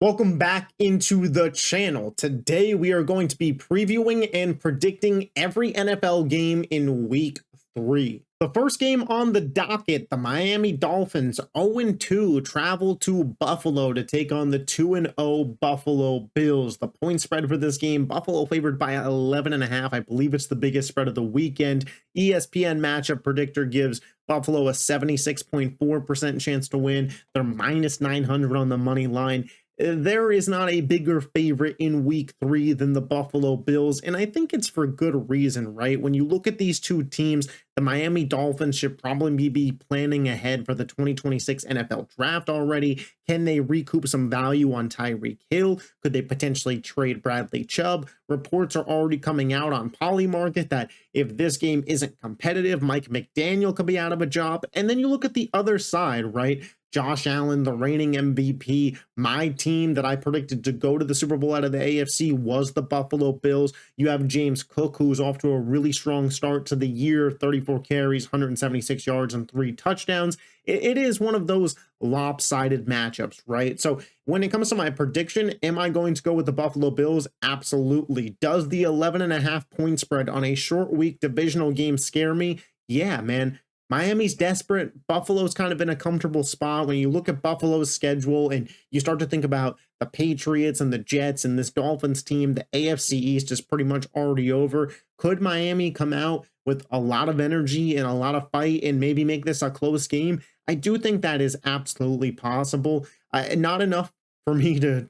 Welcome back into the channel. Today we are going to be previewing and predicting every NFL game in week 3. The first game on the docket, the Miami Dolphins 0-2 travel to Buffalo to take on the 2-0 Buffalo Bills. The point spread for this game, Buffalo favored by 11.5. I believe it's the biggest spread of the weekend. ESPN matchup predictor gives Buffalo a 76.4% chance to win. They're minus 900 on the money line. There is not a bigger favorite in week 3 than the Buffalo Bills, and I think it's for good reason, right? When you look at these two teams, the Miami Dolphins should probably be planning ahead for the 2026 NFL draft already. Can they recoup some value on Tyreek Hill? Could they potentially trade Bradley Chubb? Reports are already coming out on Polymarket that if this game isn't competitive, Mike McDaniel could be out of a job. And then you look at the other side, right? Josh Allen, the reigning MVP. My team that I predicted to go to the Super Bowl out of the AFC was the Buffalo Bills. You have James Cook, who's off to a really strong start to the year, 34 carries, 176 yards, and 3 touchdowns. It is one of those lopsided matchups, right? So when it comes to my prediction, am I going to go with the Buffalo Bills? Absolutely. Does the 11.5 point spread on a short week divisional game scare me? Yeah, man. Miami's desperate. Buffalo's kind of in a comfortable spot. When you look at Buffalo's schedule and you start to think about the Patriots and the Jets and this Dolphins team, the AFC East is pretty much already over. Could Miami come out with a lot of energy and a lot of fight and maybe make this a close game? I do think that is absolutely possible. Not enough for me to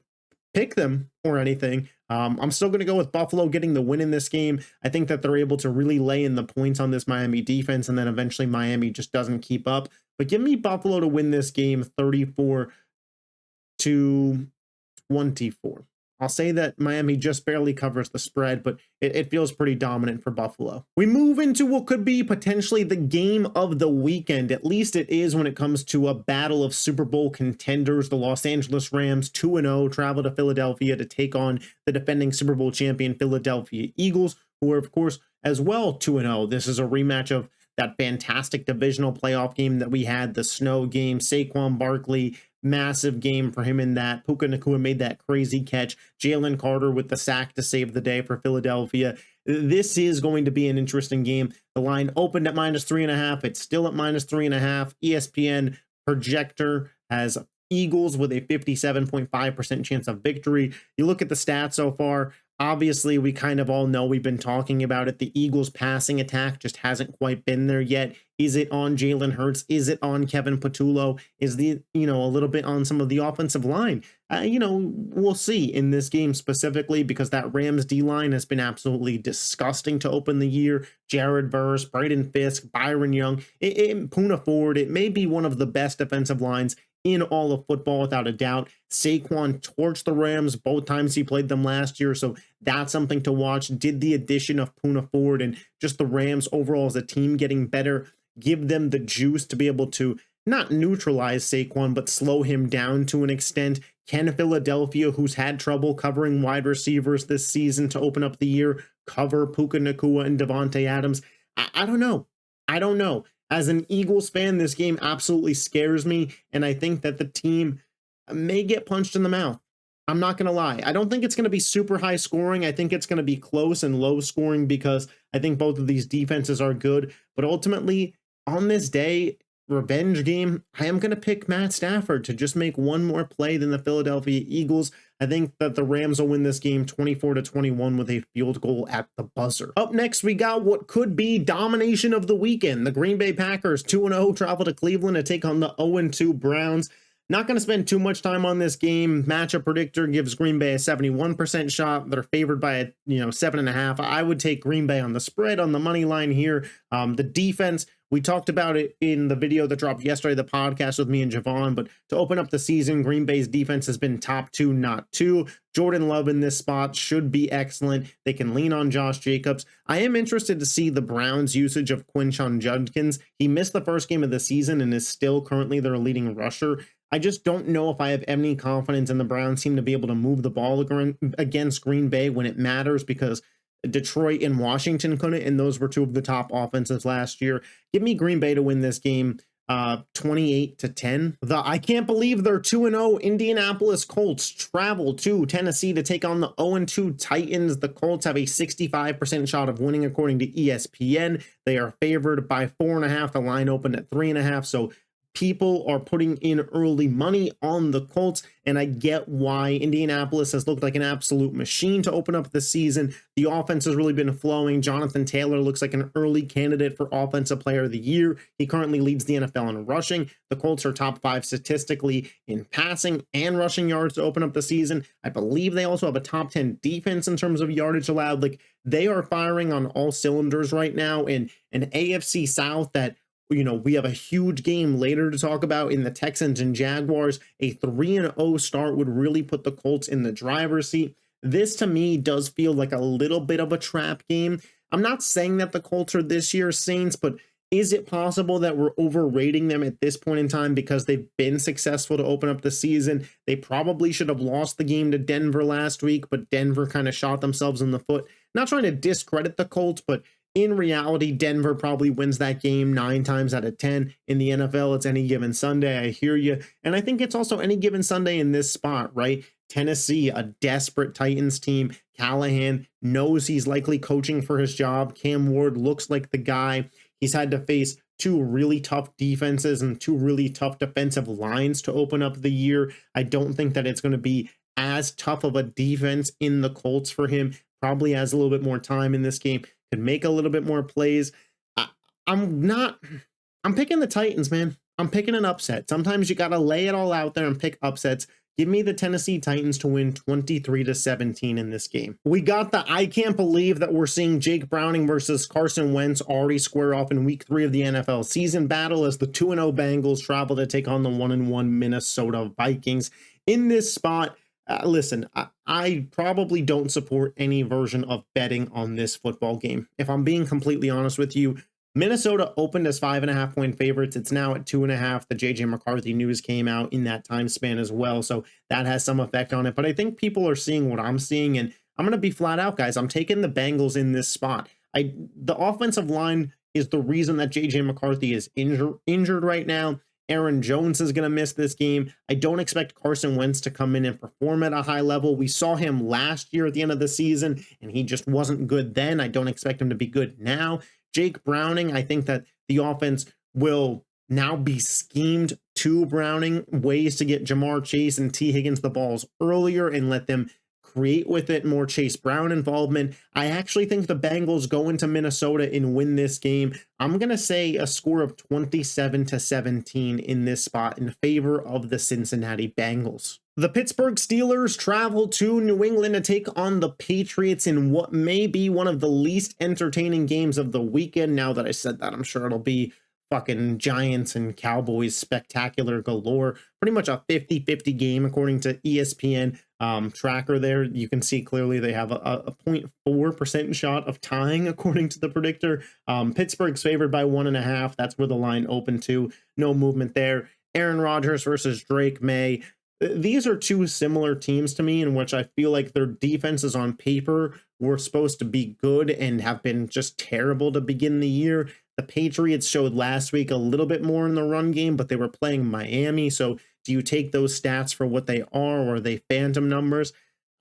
pick them or anything. I'm still going to go with Buffalo getting the win in this game. I think that they're able to really lay in the points on this Miami defense, and then eventually Miami just doesn't keep up. But give me Buffalo to win this game 34-24. I'll say that Miami just barely covers the spread, but it feels pretty dominant for Buffalo. We move into what could be potentially the game of the weekend. At least it is when it comes to a battle of Super Bowl contenders. The Los Angeles Rams 2-0 travel to Philadelphia to take on the defending Super Bowl champion Philadelphia Eagles, who are, of course, as well 2-0. This is a rematch of that fantastic divisional playoff game that we had, the snow game. Saquon Barkley, massive game for him in that. Puka Nacua made that crazy catch. Jalen Carter with the sack to save the day for Philadelphia. This is going to be an interesting game. The line opened at minus 3.5. It's still at minus 3.5. ESPN projector has Eagles with a 57.5% chance of victory. You look at the stats so far. Obviously, we kind of all know, we've been talking about it. The Eagles' passing attack just hasn't quite been there yet. Is it on Jalen Hurts? Is it on Kevin Patullo? Is the, a little bit on some of the offensive line? We'll see in this game specifically, because that Rams D-line has been absolutely disgusting to open the year. Jared Verse, Braden Fisk, Byron Young, Poona Ford. It may be one of the best defensive lines in all of football, without a doubt. Saquon torched the Rams both times he played them last year, so that's something to watch. Did the addition of Poona Ford and just the Rams overall as a team getting better give them the juice to be able to not neutralize Saquon, but slow him down to an extent? Can Philadelphia, who's had trouble covering wide receivers this season to open up the year, cover Puka Nacua and Devontae Adams? I don't know. I don't know. As an Eagles fan, this game absolutely scares me, and I think that the team may get punched in the mouth. I'm not going to lie. I don't think it's going to be super high scoring. I think it's going to be close and low scoring, because I think both of these defenses are good. But ultimately, on this day, revenge game, I am going to pick Matt Stafford to just make one more play than the Philadelphia Eagles. I think that the Rams will win this game 24-21 with a field goal at the buzzer. Up next, we got what could be domination of the weekend. The Green Bay Packers 2-0 travel to Cleveland to take on the 0-2 Browns. Not going to spend too much time on this game. Matchup predictor gives Green Bay a 71% shot. They're favored by 7.5. I would take Green Bay on the spread on the money line here. The defense, we talked about it in the video that dropped yesterday, the podcast with me and Javon, but to open up the season, Green Bay's defense has been top 2, not 2. Jordan Love in this spot should be excellent. They can lean on Josh Jacobs. I am interested to see the Browns' usage of Quinshon Judkins. He missed the first game of the season and is still currently their leading rusher. I just don't know if I have any confidence in the Browns team to be able to move the ball against Green Bay when it matters, because Detroit and Washington couldn't, and those were two of the top offenses last year. Give me Green Bay to win this game 28-10. I can't believe their 2-0 Indianapolis Colts travel to Tennessee to take on the 0-2 Titans. The Colts have a 65% shot of winning according to ESPN. They are favored by 4.5. The line opened at 3.5. So people are putting in early money on the Colts, and I get why. Indianapolis has looked like an absolute machine to open up the season. The offense has really been flowing. Jonathan Taylor looks like an early candidate for Offensive Player of the Year. He currently leads the NFL in rushing. The Colts are top 5 statistically in passing and rushing yards to open up the season. I believe they also have a top 10 defense in terms of yardage allowed. Like, they are firing on all cylinders right now in an AFC South that, you know, we have a huge game later to talk about in the Texans and Jaguars. A 3-0 start would really put the Colts in the driver's seat. This, to me, does feel like a little bit of a trap game. I'm not saying that the Colts are this year's Saints, but is it possible that we're overrating them at this point in time because they've been successful to open up the season? They probably should have lost the game to Denver last week, but Denver kind of shot themselves in the foot. Not trying to discredit the Colts, but in reality, Denver probably wins that game 9 times out of 10. In the NFL, it's any given Sunday. I hear you. And I think it's also any given Sunday in this spot, right? Tennessee, a desperate Titans team. Callahan knows he's likely coaching for his job. Cam Ward looks like the guy. He's had to face 2 really tough defenses and 2 really tough defensive lines to open up the year. I don't think that it's going to be as tough of a defense in the Colts for him. Probably has a little bit more time in this game. Could make a little bit more plays. I'm picking the Titans, man. I'm picking an upset. Sometimes you got to lay it all out there and pick upsets. Give me the Tennessee Titans to win 23-17 in this game. We got the I can't believe that we're seeing Jake Browning versus Carson Wentz already square off in week 3 of the NFL season battle as the 2-0 Bengals travel to take on the 1-1 Minnesota Vikings. In this spot, listen, I probably don't support any version of betting on this football game. If I'm being completely honest with you, Minnesota opened as 5.5-point favorites. It's now at 2.5. The JJ McCarthy news came out in that time span as well, so that has some effect on it. But I think people are seeing what I'm seeing, and I'm going to be flat out, guys. I'm taking the Bengals in this spot. The offensive line is the reason that JJ McCarthy is injured right now. Aaron Jones is going to miss this game. I don't expect Carson Wentz to come in and perform at a high level. We saw him last year at the end of the season, and he just wasn't good then. I don't expect him to be good now. Jake Browning, I think that the offense will now be schemed to Browning, ways to get Jamar Chase and T. Higgins the balls earlier and let them create with it, more Chase Brown involvement. I actually think the Bengals go into Minnesota and win this game. I'm going to say a score of 27-17 in this spot in favor of the Cincinnati Bengals. The Pittsburgh Steelers travel to New England to take on the Patriots in what may be one of the least entertaining games of the weekend. Now that I said that, I'm sure it'll be fucking Giants and Cowboys spectacular galore. Pretty much a 50-50 game according to ESPN tracker there. You can see clearly they have a 0.4% shot of tying according to the predictor. Pittsburgh's favored by 1.5. That's where the line opened to. No movement there. Aaron Rodgers versus Drake May. These are 2 similar teams to me in which I feel like their defenses on paper were supposed to be good and have been just terrible to begin the year. The Patriots showed last week a little bit more in the run game, but they were playing Miami. So do you take those stats for what they are, or are they phantom numbers?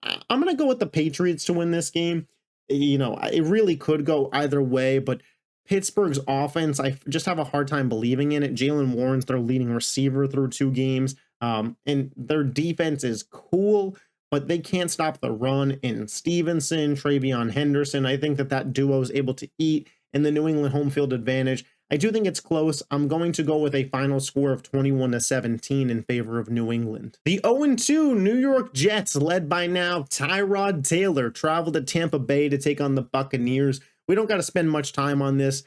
I'm going to go with the Patriots to win this game. You know, it really could go either way, but Pittsburgh's offense, I just have a hard time believing in it. Jalen Warren's their leading receiver through 2 games. And their defense is cool, but they can't stop the run in Stevenson, Travion Henderson. I think that duo is able to eat in the New England home field advantage. I do think it's close. I'm going to go with a final score of 21-17 in favor of New England. The 0-2 New York Jets, led by now Tyrod Taylor, travel to Tampa Bay to take on the Buccaneers. We don't got to spend much time on this.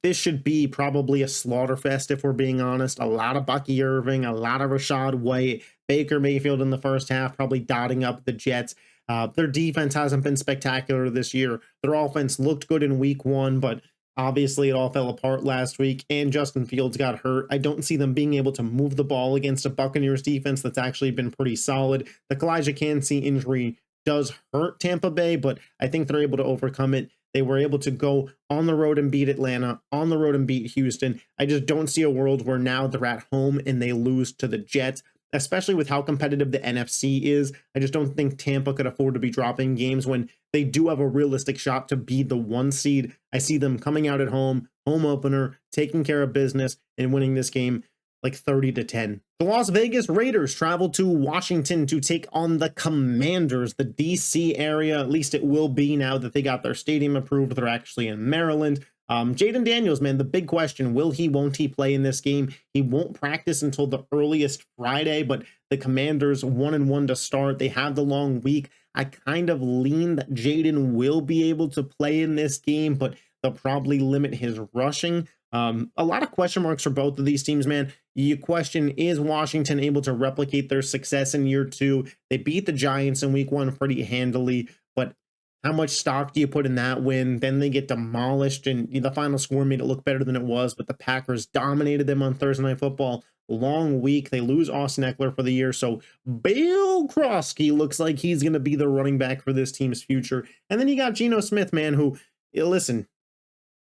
This should be probably a slaughter fest, if we're being honest. A lot of Bucky Irving, a lot of Rashad White, Baker Mayfield in the first half, probably dotting up the Jets. Their defense hasn't been spectacular this year. Their offense looked good in week 1, but obviously it all fell apart last week, and Justin Fields got hurt. I don't see them being able to move the ball against a Buccaneers defense that's actually been pretty solid. The Kalijah Kancey injury does hurt Tampa Bay, but I think they're able to overcome it. They were able to go on the road and beat Atlanta, on the road and beat Houston. I just don't see a world where now they're at home and they lose to the Jets, especially with how competitive the NFC is. I just don't think Tampa could afford to be dropping games when they do have a realistic shot to be the 1 seed. I see them coming out at home opener, taking care of business, and winning this game like 30-10. The Las Vegas Raiders travel to Washington to take on the Commanders, the DC area. At least it will be now that they got their stadium approved. They're actually in Maryland. Jaden Daniels, man, the big question, won't he play in this game? He won't practice until the earliest Friday, but the Commanders 1-1 to start. They have the long week. I kind of lean that Jaden will be able to play in this game, but they'll probably limit his rushing. A lot of question marks for both of these teams, man. You question, is Washington able to replicate their success in year 2? They beat the Giants in week 1 pretty handily, but how much stock do you put in that win? Then they get demolished, and the final score made it look better than it was, but the Packers dominated them on Thursday Night Football. Long week. They lose Austin Eckler for the year, so Bill Krosky looks like he's going to be the running back for this team's future. And then you got Geno Smith, man, who, listen,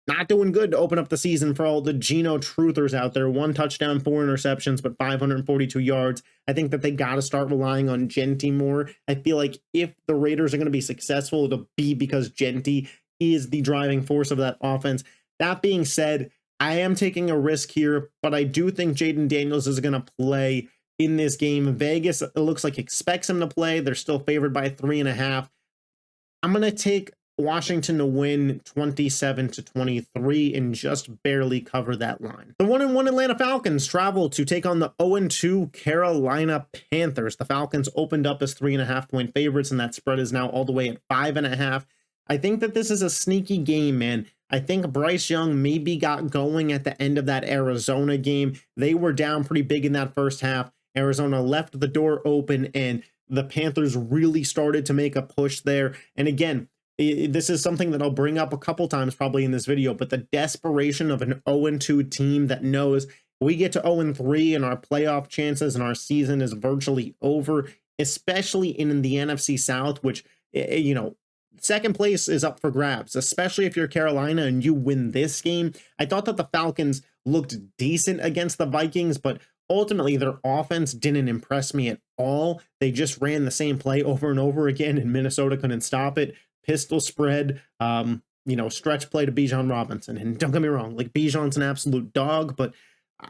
not doing good to open up the season for all the Geno truthers out there. 1 touchdown, 4 interceptions, but 542 yards. I think that they got to start relying on Genty more. I feel like if the Raiders are going to be successful, it'll be because Genty is the driving force of that offense. That being said, I am taking a risk here, but I do think Jaden Daniels is going to play in this game. Vegas, it looks like, expects him to play. They're still favored by 3.5. I'm going to take Washington to win 27-23 and just barely cover that line. The 1-1 Atlanta Falcons travel to take on the 0-2 Carolina Panthers. The Falcons opened up as 3.5-point favorites, and that spread is now all the way at 5.5. I think that this is a sneaky game, man. I think Bryce Young maybe got going at the end of that Arizona game. They were down pretty big in that first half. Arizona left the door open, and the Panthers really started to make a push there. And again, this is something that I'll bring up a couple times probably in this video, but the desperation of an 0-2 team that knows we get to 0-3 and our playoff chances and our season is virtually over, especially in the NFC South, which, second place is up for grabs, especially if you're Carolina and you win this game. I thought that the Falcons looked decent against the Vikings, but ultimately their offense didn't impress me at all. They just ran the same play over and over again, and Minnesota couldn't stop it. Pistol spread, stretch play to Bijan Robinson. And don't get me wrong, like, Bijan's an absolute dog, but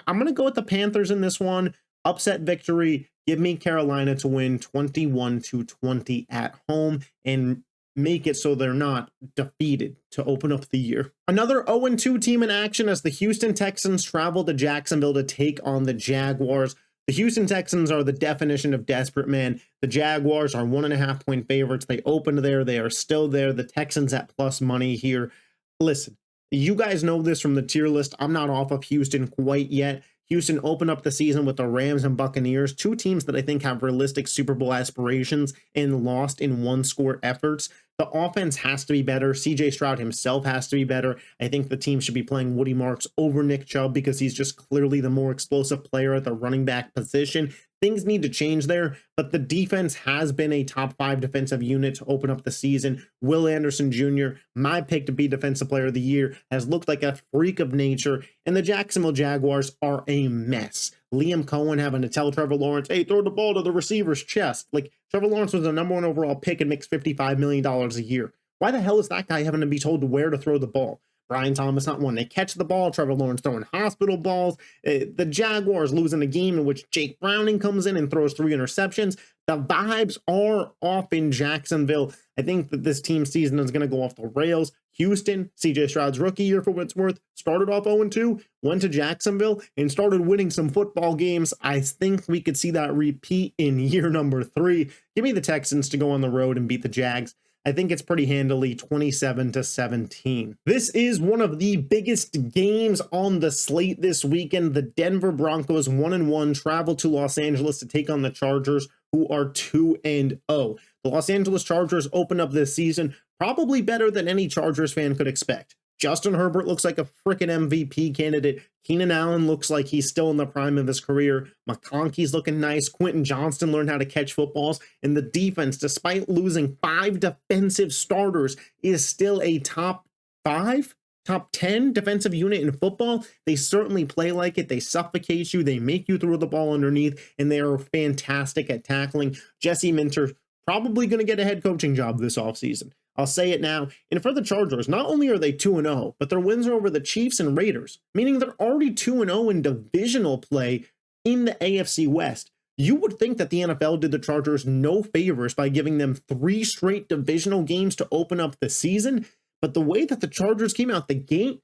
I'm going to go with the Panthers in this one. Upset victory. Give me Carolina to win 21-20 at home and make it so they're not defeated to open up the year. Another 0-2 team in action as the Houston Texans travel to Jacksonville to take on the Jaguars. The Houston Texans are the definition of desperate, man. The Jaguars are 1.5-point favorites. They opened there. They are still there. The Texans at plus money here. Listen, you guys know this from the tier list. I'm not off of Houston quite yet. Houston opened up the season with the Rams and Buccaneers, 2 teams that I think have realistic Super Bowl aspirations and lost in 1-score efforts. The offense has to be better. CJ Stroud himself has to be better. I think the team should be playing Woody Marks over Nick Chubb because he's just clearly the more explosive player at the running back position. Things need to change there, but the defense has been a top 5 defensive unit to open up the season. Will Anderson Jr., my pick to be Defensive Player of the Year, has looked like a freak of nature, and the Jacksonville Jaguars are a mess. Liam Cohen having to tell Trevor Lawrence, hey, throw the ball to the receiver's chest. Like, Trevor Lawrence was the #1 overall pick and makes $55 million a year. Why the hell is that guy having to be told where to throw the ball? Brian Thomas not wanting to catch the ball. Trevor Lawrence throwing hospital balls. The Jaguars losing a game in which Jake Browning comes in and throws 3 interceptions. The vibes are off in Jacksonville. I think that this team season is going to go off the rails. Houston, CJ Stroud's rookie year for what it's worth, started off 0-2, went to Jacksonville, and started winning some football games. I think we could see that repeat in year number 3. Give me the Texans to go on the road and beat the Jags. I think it's pretty handily, 27-17. This is one of the biggest games on the slate this weekend. The Denver Broncos 1-1 travel to Los Angeles to take on the Chargers, who are 2-0. The Los Angeles Chargers open up this season probably better than any Chargers fan could expect. Justin Herbert looks like a freaking MVP candidate. Keenan Allen looks like he's still in the prime of his career. McConkey's looking nice. Quentin Johnston learned how to catch footballs. And the defense, despite losing 5 defensive starters, is still a top 5, top 10 defensive unit in football. They certainly play like it. They suffocate you. They make you throw the ball underneath, and they are fantastic at tackling. Jesse Minter probably going to get a head coaching job this offseason. I'll say it now. And for the Chargers, not only are they 2-0, but their wins are over the Chiefs and Raiders, meaning they're already 2-0 in divisional play in the AFC West. You would think that the NFL did the Chargers no favors by giving them 3 straight divisional games to open up the season, but the way that the Chargers came out the gate,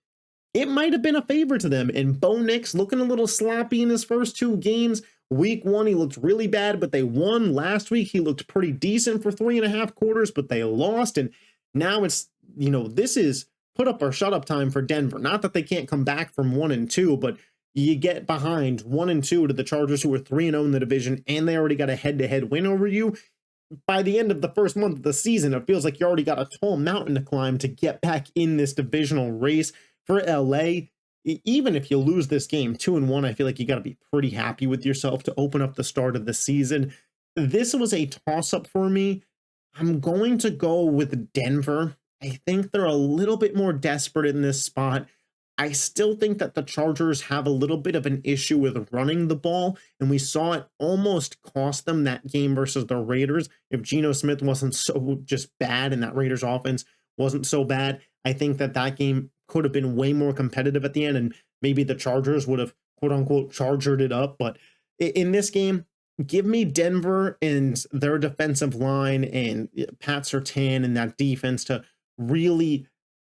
it might have been a favor to them. And Bo Nix looking a little sloppy in his first 2 games. Week 1, he looked really bad, but they won. Last week, he looked pretty decent for 3.5 quarters, but they lost. And now it's, this is put up or shut up time for Denver. Not that they can't come back from 1-2, but you get behind 1-2 to the Chargers, who are 3-0 in the division, and they already got a head-to-head win over you. By the end of the first month of the season, it feels like you already got a tall mountain to climb to get back in this divisional race. For LA, even if you lose this game 2-1, I feel like you got to be pretty happy with yourself to open up the start of the season. This was a toss-up for me. I'm going to go with Denver. I think they're a little bit more desperate in this spot. I still think that the Chargers have a little bit of an issue with running the ball, and we saw it almost cost them that game versus the Raiders. If Geno Smith wasn't so just bad and that Raiders offense wasn't so bad, I think that game could have been way more competitive at the end, and maybe the Chargers would have, quote-unquote, chargered it up. But in this game, give me Denver and their defensive line and Pat Surtain and that defense to really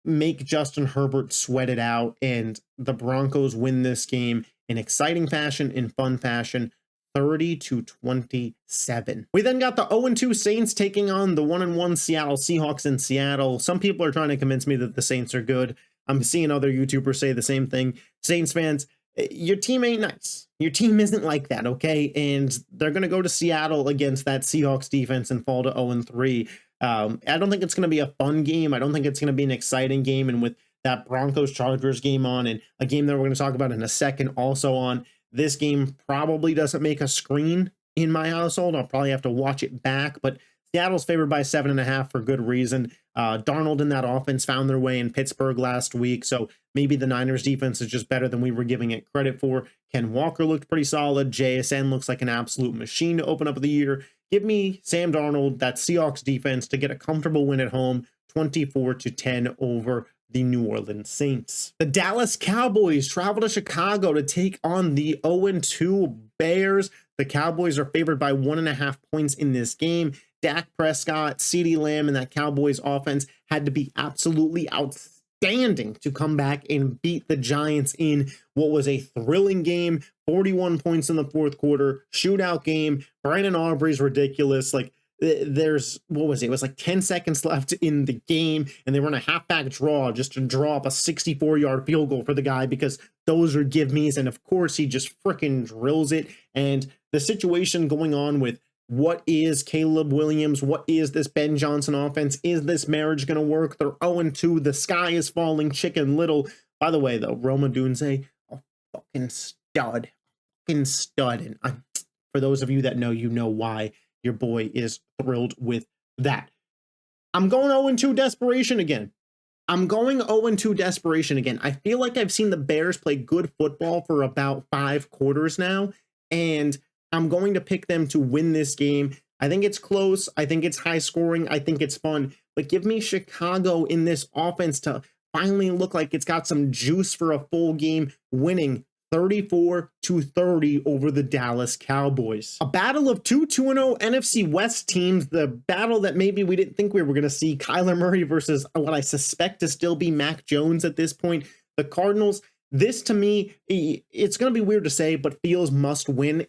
make Justin Herbert sweat it out, and the Broncos win this game in exciting fashion, in fun fashion, 30-27. We then got the 0-2 Saints taking on the 1-1 Seattle Seahawks in Seattle. Some people are trying to convince me that the Saints are good. I'm seeing other YouTubers say the same thing. Saints fans, your team ain't nice. Your team isn't like that, okay? And they're going to go to Seattle against that Seahawks defense and fall to 0-3. I don't think it's going to be a fun game. I don't think it's going to be an exciting game. And with that Broncos-Chargers game on, and a game that we're going to talk about in a second also on, this game probably doesn't make a screen in my household. I'll probably have to watch it back, but Seattle's favored by 7.5 for good reason. Darnold and that offense found their way in Pittsburgh last week, so maybe the Niners defense is just better than we were giving it credit for. Ken Walker looked pretty solid. JSN looks like an absolute machine to open up the year. Give me Sam Darnold, that Seahawks defense, to get a comfortable win at home, 24-10 over the New Orleans Saints. The Dallas Cowboys travel to Chicago to take on the 0-2 Bears. The Cowboys are favored by 1.5 points in this game. Dak Prescott, CeeDee Lamb, and that Cowboys offense had to be absolutely outstanding to come back and beat the Giants in what was a thrilling game. 41 points in the fourth quarter, shootout game. Brandon Aubrey's ridiculous. Like, there's, what was it? It was like 10 seconds left in the game, and they run a halfback draw just to draw up a 64-yard field goal for the guy, because those are give me's, and of course he just freaking drills it. And the situation going on with what is Caleb Williams, what is this Ben Johnson offense, is this marriage going to work? They're 0-2, the sky is falling, Chicken Little. By the way, though, Rome Odunze, a fucking stud. And for those of you that know, you know why your boy is thrilled with that. I'm going 0-2 desperation again. I feel like I've seen the Bears play good football for about 5 quarters now, and I'm going to pick them to win this game. I think it's close. I think it's high scoring. I think it's fun. But give me Chicago in this offense to finally look like it's got some juice for a full game, winning 34-30 over the Dallas Cowboys. A battle of two 2-0 NFC West teams, the battle that maybe we didn't think we were going to see. Kyler Murray versus what I suspect to still be Mac Jones at this point. The Cardinals, this to me, it's going to be weird to say, but feels must win.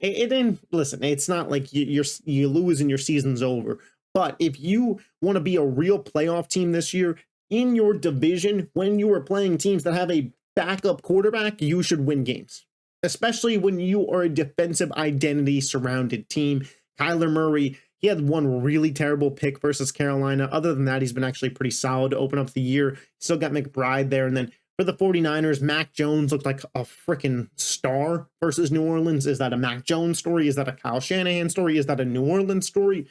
Listen, it's not like you lose and your season's over. But if you want to be a real playoff team this year in your division, when you are playing teams that have a backup quarterback, you should win games, especially when you are a defensive identity surrounded team. Kyler Murray, he had one really terrible pick versus Carolina. Other than that, he's been actually pretty solid to open up the year. Still got McBride there. And then for the 49ers, Mac Jones looked like a freaking star versus New Orleans. Is that a Mac Jones story? Is that a Kyle Shanahan story? Is that a New Orleans story?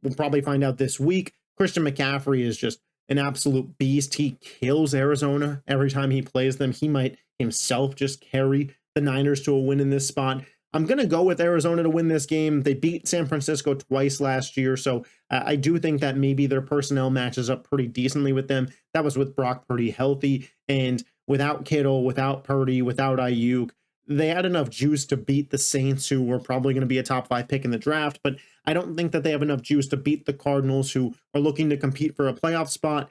We'll probably find out this week. Christian McCaffrey is just an absolute beast. He kills Arizona every time he plays them. He might himself just carry the Niners to a win in this spot. I'm going to go with Arizona to win this game. They beat San Francisco twice last year, so I do think that maybe their personnel matches up pretty decently with them. That was with Brock Purdy healthy, and without Kittle, without Purdy, without Ayuk, they had enough juice to beat the Saints, who were probably going to be a top 5 pick in the draft, but I don't think that they have enough juice to beat the Cardinals, who are looking to compete for a playoff spot.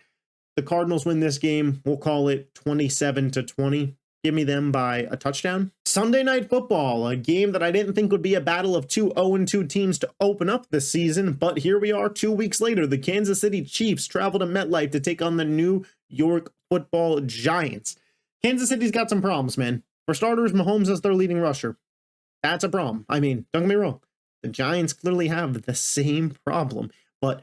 The Cardinals win this game. We'll call it 27-20. Give me them by a touchdown. Sunday Night Football, a game that I didn't think would be a battle of two 0-2 teams to open up this season, but here we are 2 weeks later. The Kansas City Chiefs travel to MetLife to take on the New York Football Giants. Kansas City's got some problems, man. For starters, Mahomes is their leading rusher. That's a problem. I mean, don't get me wrong. The Giants clearly have the same problem, but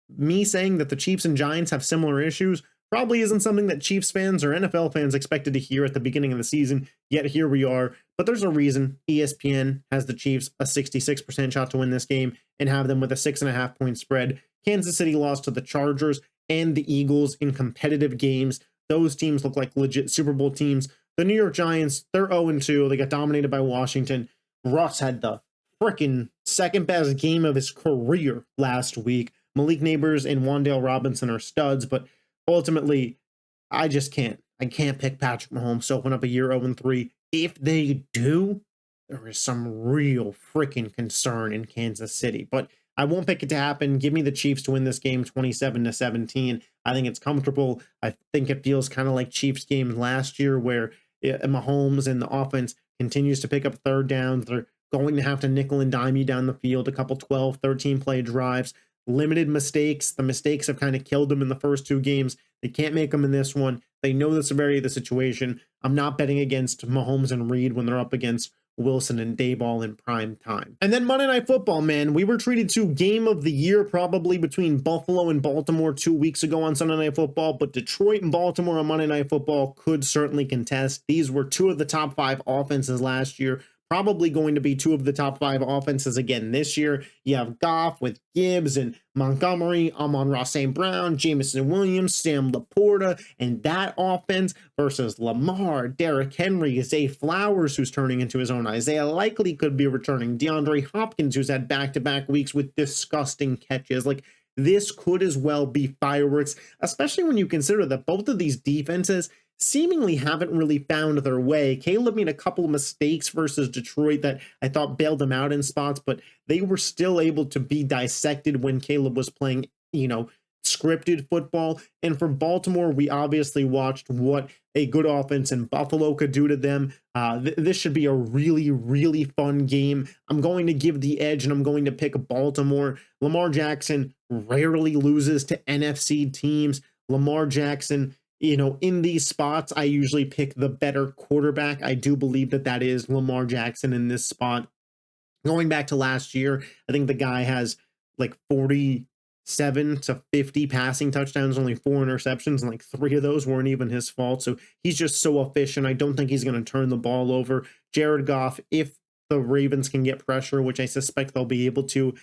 me saying that the Chiefs and Giants have similar issues probably isn't something that Chiefs fans or NFL fans expected to hear at the beginning of the season, yet here we are. But there's a reason ESPN has the Chiefs a 66% shot to win this game and have them with a 6.5-point spread. Kansas City lost to the Chargers and the Eagles in competitive games. Those teams look like legit Super Bowl teams. The New York Giants, they're 0-2. They got dominated by Washington. Russ had the freaking second best game of his career last week. Malik Neighbors and Wan'Dale Robinson are studs, but ultimately, I just can't. I can't pick Patrick Mahomes to open up a year 0-3. If they do, there is some real freaking concern in Kansas City. But I won't pick it to happen. Give me the Chiefs to win this game 27-17. I think it's comfortable. I think it feels kind of like Chiefs game last year where Mahomes and the offense continues to pick up third downs. They're going to have to nickel and dime you down the field, a couple 12, 13 play drives. Limited mistakes. The mistakes have kind of killed them in the first 2 games. They can't make them in this one. They know the severity of the situation. I'm not betting against Mahomes and Reed when they're up against Wilson and Dayball in prime time. And then Monday Night Football, man. We were treated to game of the year probably between Buffalo and Baltimore 2 weeks ago on Sunday Night Football, but Detroit and Baltimore on Monday Night Football could certainly contest. These were 2 of the top 5 offenses last year. Probably going to be 2 of the top 5 offenses again this year. You have Goff with Gibbs and Montgomery, Amon-Ra St. Brown, Jameson Williams, Sam Laporta, and that offense versus Lamar, Derrick Henry, Zay Flowers, who's turning into his own Isaiah Likely could be returning, DeAndre Hopkins, who's had back-to-back weeks with disgusting catches. Like, this could as well be fireworks, especially when you consider that both of these defenses seemingly haven't really found their way. Caleb made a couple of mistakes versus Detroit that I thought bailed them out in spots, but they were still able to be dissected when Caleb was playing, scripted football. And for Baltimore, we obviously watched what a good offense in Buffalo could do to them. This should be a really, really fun game. I'm going to give the edge, and I'm going to pick Baltimore. Lamar Jackson rarely loses to NFC teams. Lamar Jackson, in these spots, I usually pick the better quarterback. I do believe that that is Lamar Jackson in this spot. Going back to last year, I think the guy has like 47 to 50 passing touchdowns, only 4 interceptions, and like 3 of those weren't even his fault. So he's just so efficient. I don't think he's going to turn the ball over. Jared Goff, if the Ravens can get pressure, which I suspect they'll be able to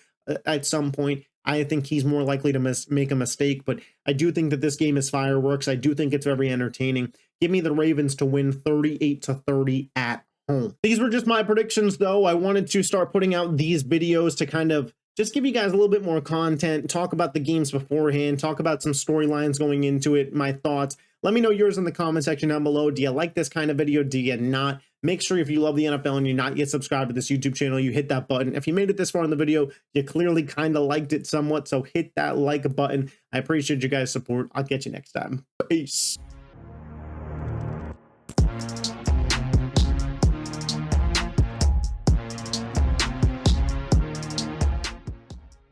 at some point, I think he's more likely to make a mistake, but I do think that this game is fireworks. I do think it's very entertaining. Give me the Ravens to win 38-30 at home. These were just my predictions, though. I wanted to start putting out these videos to kind of just give you guys a little bit more content, talk about the games beforehand, talk about some storylines going into it, my thoughts. Let me know yours in the comment section down below. Do you like this kind of video? Do you not? Make sure if you love the NFL and you're not yet subscribed to this YouTube channel, you hit that button. If you made it this far in the video, you clearly kind of liked it somewhat, so hit that like button. I appreciate you guys' support. I'll catch you next time. Peace.